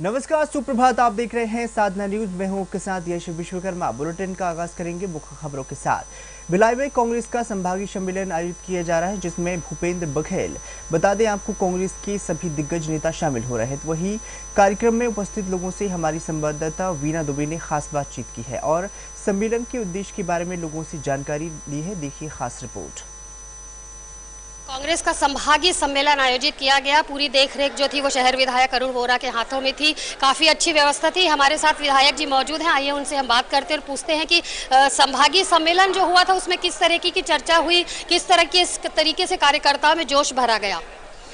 नमस्कार, सुप्रभात। आप देख रहे हैं साधना न्यूज। मैं हूं आपके साथ यश विश्वकर्मा। बुलेटिन का आगाज करेंगे मुख्य खबरों के साथ। भिलाई में कांग्रेस का संभागीय सम्मेलन आयोजित किया जा रहा है, जिसमें भूपेंद्र बघेल, बता दें आपको, कांग्रेस के सभी दिग्गज नेता शामिल हो रहे हैं। तो वहीं कार्यक्रम में उपस्थित लोगों से हमारी संवाददाता वीना दुबे ने खास बातचीत की है और सम्मेलन के उद्देश्य के बारे में लोगों से जानकारी ली है। देखिए खास रिपोर्ट। कांग्रेस का संभागीय सम्मेलन आयोजित किया गया। पूरी देखरेख जो थी वो शहर विधायक अरुण वोरा के हाथों में थी। काफी अच्छी व्यवस्था थी। हमारे साथ विधायक जी मौजूद हैं। आइए उनसे हम बात करते हैं और पूछते हैं कि संभागीय सम्मेलन जो हुआ था उसमें किस तरह की चर्चा हुई, किस तरह के तरीके से कार्यकर्ताओं में जोश भरा गया,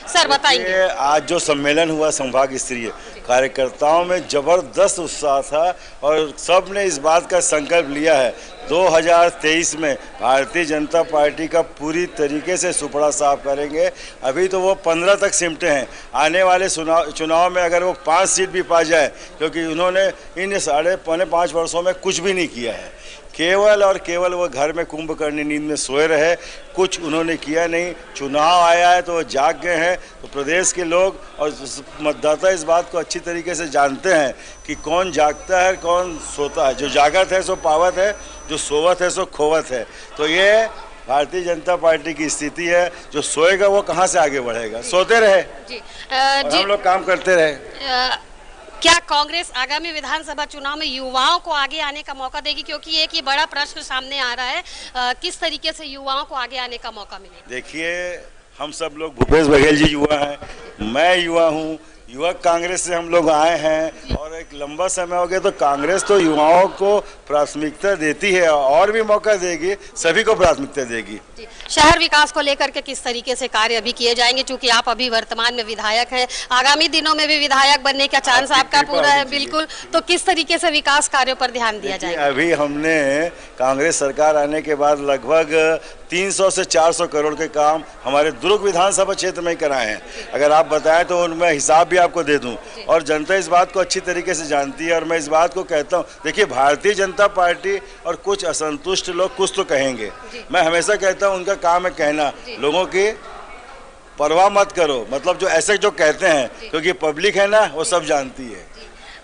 सर बताएंगे। आज जो सम्मेलन हुआ संभाग स्तरीय, कार्यकर्ताओं में जबरदस्त उत्साह था और सब ने इस बात का संकल्प लिया है 2023 में भारतीय जनता पार्टी का पूरी तरीके से सुपड़ा साफ करेंगे। अभी तो वो 15 तक सिमटे हैं। आने वाले चुनाव में अगर वो 5 सीट भी पा जाए, क्योंकि उन्होंने इन 4.5 वर्षों में कुछ भी नहीं किया है, केवल और केवल वो घर में कुंभकर्ण नींद में सोए रहे, कुछ उन्होंने किया नहीं। चुनाव आया है तो वो जाग गए हैं। तो प्रदेश के लोग और मतदाता इस बात को अच्छी तरीके से जानते हैं कि कौन जागता है, कौन सोता है। जो जागत है सो पावत है, जो सोवत है सो खोवत है। तो ये भारतीय जनता पार्टी की स्थिति है। जो सोएगा वो कहाँ से आगे बढ़ेगा? सोते रहे और हम लोग काम करते रहे। क्या कांग्रेस आगामी विधानसभा चुनाव में युवाओं को आगे आने का मौका देगी? क्योंकि एक ये बड़ा प्रश्न सामने आ रहा है, किस तरीके से युवाओं को आगे आने का मौका मिलेगा? देखिए, हम सब लोग, भूपेश बघेल जी युवा हैं, मैं युवा हूँ, युवक कांग्रेस से हम लोग आए हैं और एक लंबा समय हो गया। तो कांग्रेस तो युवाओं को प्राथमिकता देती है और भी मौका देगी, सभी को प्राथमिकता देगी। शहर विकास को लेकर के किस तरीके से कार्य अभी किए जाएंगे? क्योंकि आप अभी वर्तमान में विधायक हैं, आगामी दिनों में भी विधायक बनने का चांस आपका पूरा है। बिल्कुल, तो किस तरीके से विकास कार्यों पर ध्यान दिया जाएगा? अभी हमने कांग्रेस सरकार आने के बाद लगभग 300 से 400 करोड़ के काम हमारे दुर्ग विधानसभा क्षेत्र में ही कराए हैं। अगर आप बताएं तो उनमें हिसाब भी आपको दे दूं। और जनता इस बात को अच्छी तरीके से जानती है और मैं इस बात को कहता हूं। देखिए, भारतीय जनता पार्टी और कुछ असंतुष्ट लोग कुछ तो कहेंगे। मैं हमेशा कहता हूं, उनका काम है कहना, लोगों की परवाह मत करो। मतलब जो ऐसे जो कहते हैं, क्योंकि पब्लिक है ना, वो सब जानती है।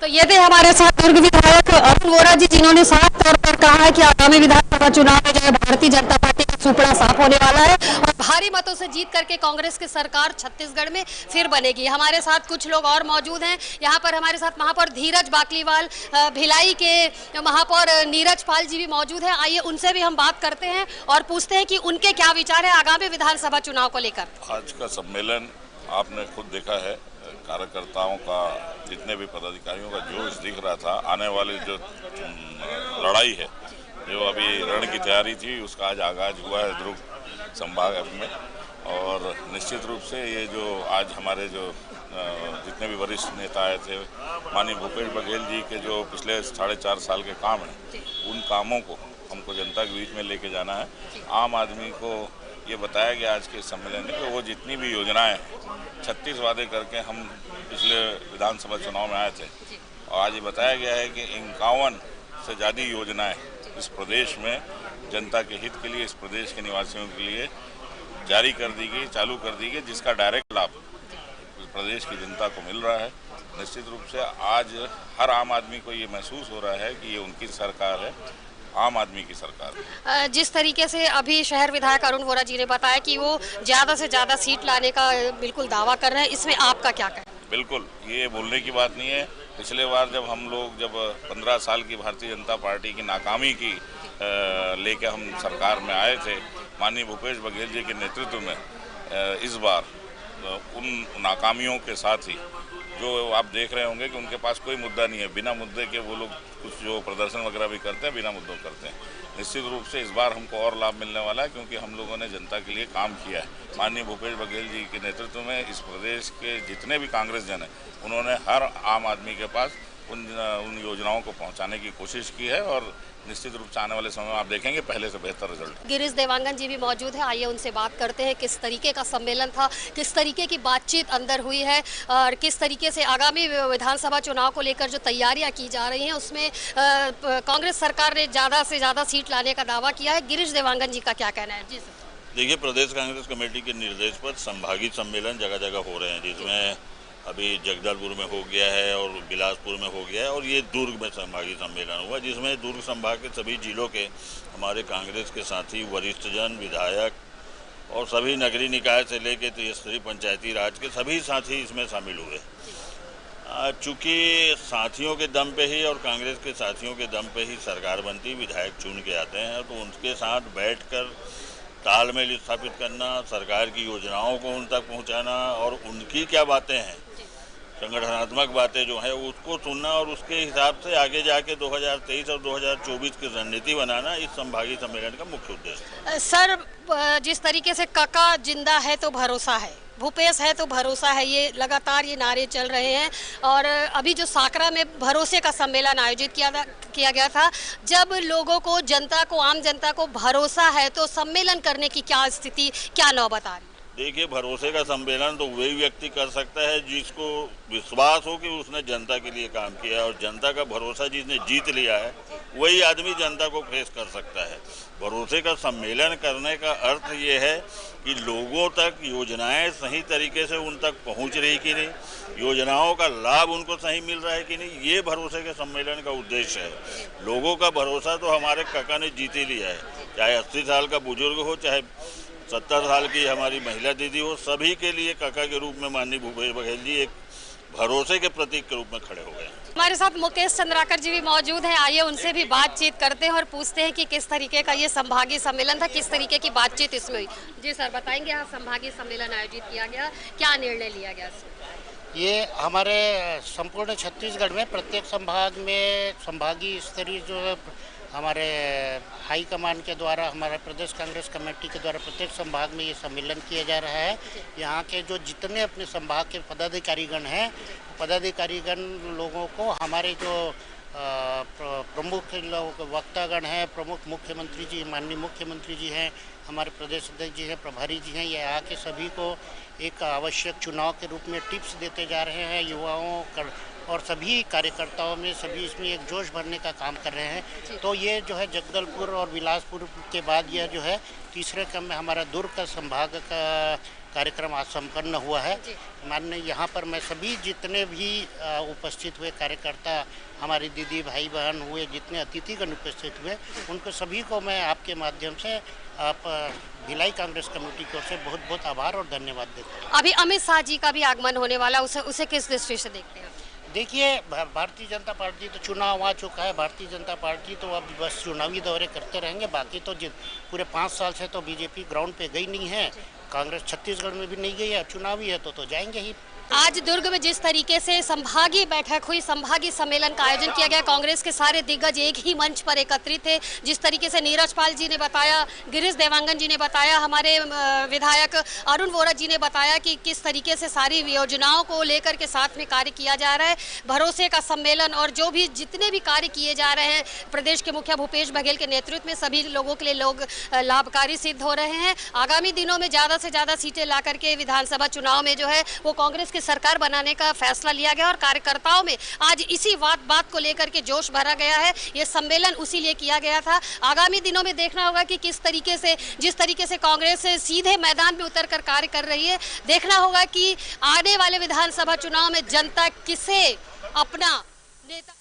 तो ये थे हमारे साथ दुर्ग विधायक अरुण वोरा जी, जिन्होंने साफ तौर पर कहा है कि आगामी विधानसभा चुनाव में जो है भारतीय जनता पार्टी का सुपड़ा साफ होने वाला है और भारी मतों से जीत करके कांग्रेस की सरकार छत्तीसगढ़ में फिर बनेगी। हमारे साथ कुछ लोग और मौजूद हैं। यहाँ पर हमारे साथ महापौर धीरज बाकलीवाल, भिलाई के महापौर नीरज पाल जी भी मौजूद हैं। आइए उनसे भी हम बात करते हैं और पूछते हैं कि उनके क्या विचार है आगामी विधानसभा चुनाव को लेकर। आज का सम्मेलन आपने खुद देखा है, कार्यकर्ताओं का, जितने भी पदाधिकारियों का जोश दिख रहा था। आने वाली जो लड़ाई है, जो अभी रण की तैयारी थी, उसका आज आगाज हुआ है दुर्ग संभाग में। और निश्चित रूप से ये जो आज हमारे जो जितने भी वरिष्ठ नेता आए थे, माननीय भूपेश बघेल जी के जो पिछले 4.5 साल के काम हैं, उन कामों को हमको जनता के बीच में लेके जाना है। आम आदमी को ये बताया गया आज के सम्मेलन में कि वो जितनी भी योजनाएं 36 वादे करके हम पिछले विधानसभा चुनाव में आए थे, और आज ये बताया गया है कि 51 से ज़्यादा योजनाएं इस प्रदेश में जनता के हित के लिए, इस प्रदेश के निवासियों के लिए जारी कर दी गई, चालू कर दी गई, जिसका डायरेक्ट लाभ इस प्रदेश की जनता को मिल रहा है। निश्चित रूप से आज हर आम आदमी को ये महसूस हो रहा है कि ये उनकी सरकार है, आम आदमी की सरकार। जिस तरीके से अभी शहर विधायक अरुण वोरा जी ने बताया कि वो ज़्यादा से ज़्यादा सीट लाने का बिल्कुल दावा कर रहे हैं, इसमें आपका क्या कहना? बिल्कुल, ये बोलने की बात नहीं है। पिछले बार जब हम लोग 15 साल की भारतीय जनता पार्टी की नाकामी की लेके हम सरकार में आए थे, माननीय भूपेश बघेल जी के नेतृत्व में, इस बार उन नाकामियों के साथ ही जो आप देख रहे होंगे कि उनके पास कोई मुद्दा नहीं है, बिना मुद्दे के वो लोग कुछ जो प्रदर्शन वगैरह भी करते हैं, बिना मुद्दों करते हैं। निश्चित रूप से इस बार हमको और लाभ मिलने वाला है, क्योंकि हम लोगों ने जनता के लिए काम किया है। माननीय भूपेश बघेल जी के नेतृत्व में इस प्रदेश के जितने भी कांग्रेस जन हैं, उन्होंने हर आम आदमी के पास उन योजनाओं को पहुंचाने की कोशिश की है और निश्चित रूप से आने वाले समय में आप देखेंगे पहले से बेहतर रिजल्ट। गिरीश देवांगन जी भी मौजूद है। आइए उनसे बात करते हैं, किस तरीके का सम्मेलन था, किस तरीके की बातचीत अंदर हुई है और किस तरीके से आगामी विधानसभा चुनाव को लेकर जो तैयारियां की जा रही हैं उसमें कांग्रेस सरकार ने ज़्यादा से ज़्यादा सीट लाने का दावा किया है। गिरीश देवांगन जी का क्या कहना है? जी सर। देखिए, प्रदेश कांग्रेस कमेटी के निर्देश पर संभागीय सम्मेलन जगह जगह हो रहे हैं, जिसमें अभी जगदलपुर में हो गया है और बिलासपुर में हो गया है, और ये दुर्ग में संभागीय सम्मेलन हुआ, जिसमें दुर्ग संभाग के सभी जिलों के हमारे कांग्रेस के साथी, वरिष्ठजन, विधायक और सभी नगरीय निकाय से लेकर त्रिस्तरीय पंचायती राज के सभी साथी इसमें शामिल हुए। चूँकि साथियों के दम पे ही और कांग्रेस के साथियों के दम पे ही सरकार बनती, विधायक चुन के आते हैं, तो उनके साथ बैठकर तालमेल स्थापित करना, सरकार की योजनाओं को उन तक पहुंचाना और उनकी क्या बातें हैं, संगठनात्मक बातें जो है उसको सुनना और उसके हिसाब से आगे जाके 2023 और 2024 की रणनीति बनाना इस संभागीय सम्मेलन का मुख्य उद्देश्य है। सर, जिस तरीके से काका जिंदा है तो भरोसा है, भूपेश है तो भरोसा है, ये लगातार ये नारे चल रहे हैं। और अभी जो साकरा में भरोसे का सम्मेलन आयोजित किया गया था, जब लोगों को, जनता को, आम जनता को भरोसा है तो सम्मेलन करने की क्या स्थिति, क्या नौबत आ रही है? देखिए, भरोसे का सम्मेलन तो वही व्यक्ति कर सकता है जिसको विश्वास हो कि उसने जनता के लिए काम किया है, और जनता का भरोसा जिसने जीत लिया है वही आदमी जनता को फेस कर सकता है। भरोसे का सम्मेलन करने का अर्थ ये है कि लोगों तक योजनाएं सही तरीके से उन तक पहुंच रही कि नहीं, योजनाओं का लाभ उनको सही मिल रहा है कि नहीं, ये भरोसे के सम्मेलन का उद्देश्य है। लोगों का भरोसा तो हमारे काका ने जीत ही लिया है, चाहे 80 साल का बुजुर्ग हो, चाहे 70 साल की हमारी महिला दीदी हो, सभी के लिए काका के रूप में माननीय भूपेश बघेल जी एक भरोसे के प्रतीक के रूप में खड़े हो गए। हमारे साथ मुकेश चंद्राकर जी भी मौजूद हैं, आइए उनसे भी बातचीत करते हैं और पूछते हैं कि किस तरीके का ये संभागीय सम्मेलन था, किस तरीके की बातचीत इसमें हुई। जी सर, बताएंगे, यहाँ संभागीय सम्मेलन आयोजित किया गया, क्या निर्णय लिया गया इसमें? ये हमारे संपूर्ण छत्तीसगढ़ में प्रत्येक संभाग में संभागीय स्तरीय जो हमारे हाई कमान के द्वारा, हमारे प्रदेश कांग्रेस कमेटी के द्वारा प्रत्येक संभाग में ये सम्मेलन किया जा रहा है। यहाँ के जो जितने अपने संभाग के पदाधिकारीगण हैं, पदाधिकारीगण लोगों को हमारे जो प्रमुख वक्तागण हैं, प्रमुख मुख्यमंत्री जी, माननीय मुख्यमंत्री जी हैं, हमारे प्रदेश अध्यक्ष जी हैं, प्रभारी जी हैं, ये आके सभी को एक आवश्यक चुनाव के रूप में टिप्स देते जा रहे हैं युवाओं और सभी कार्यकर्ताओं में, सभी इसमें एक जोश भरने का काम कर रहे हैं। तो ये जो है जगदलपुर और बिलासपुर के बाद यह जो है तीसरे क्रम में हमारा दुर्ग का संभाग का कार्यक्रम आज संपन्न हुआ है। माननीय यहाँ पर मैं सभी जितने भी उपस्थित हुए कार्यकर्ता, हमारी दीदी भाई बहन हुए, जितने अतिथिगण उपस्थित हुए, उनको सभी को मैं आपके माध्यम से आप भिलाई कांग्रेस कमेटी की ओर से बहुत बहुत आभार और धन्यवाद देता हूँ। अभी अमित शाह जी का भी आगमन होने वाला, उसे किस दृष्टि से देखते हैं? देखिए, भारतीय जनता पार्टी तो चुनाव आ चुका है, भारतीय जनता पार्टी तो अब बस चुनावी दौरे करते रहेंगे। बाकी तो पूरे 5 साल से तो बीजेपी ग्राउंड पे गई नहीं है, कांग्रेस छत्तीसगढ़ में भी नहीं गई है, चुनावी है तो जाएंगे ही। आज दुर्ग में जिस तरीके से संभागीय बैठक हुई, संभागीय सम्मेलन का आयोजन किया गया, कांग्रेस के सारे दिग्गज एक ही मंच पर एकत्रित थे। जिस तरीके से नीरज पाल जी ने बताया, गिरीश देवांगन जी ने बताया, हमारे विधायक अरुण वोरा जी ने बताया कि किस तरीके से सारी योजनाओं को लेकर के साथ में कार्य किया जा रहा है। भरोसे का सम्मेलन और जो भी जितने भी कार्य किए जा रहे हैं प्रदेश के मुखिया भूपेश बघेल के नेतृत्व में, सभी लोगों के लिए लोग लाभकारी सिद्ध हो रहे हैं। आगामी दिनों में ज़्यादा से ज़्यादा सीटें ला करके विधानसभा चुनाव में जो है वो कांग्रेस सरकार बनाने का फैसला लिया गया और कार्यकर्ताओं में आज इसी बात को लेकर के जोश भरा गया है। ये सम्मेलन उसी लिए किया गया था। आगामी दिनों में देखना होगा कि किस तरीके से, जिस तरीके से कांग्रेस सीधे मैदान में उतरकर कार्य कर रही है, देखना होगा कि आने वाले विधानसभा चुनाव में जनता किसे अपना नेता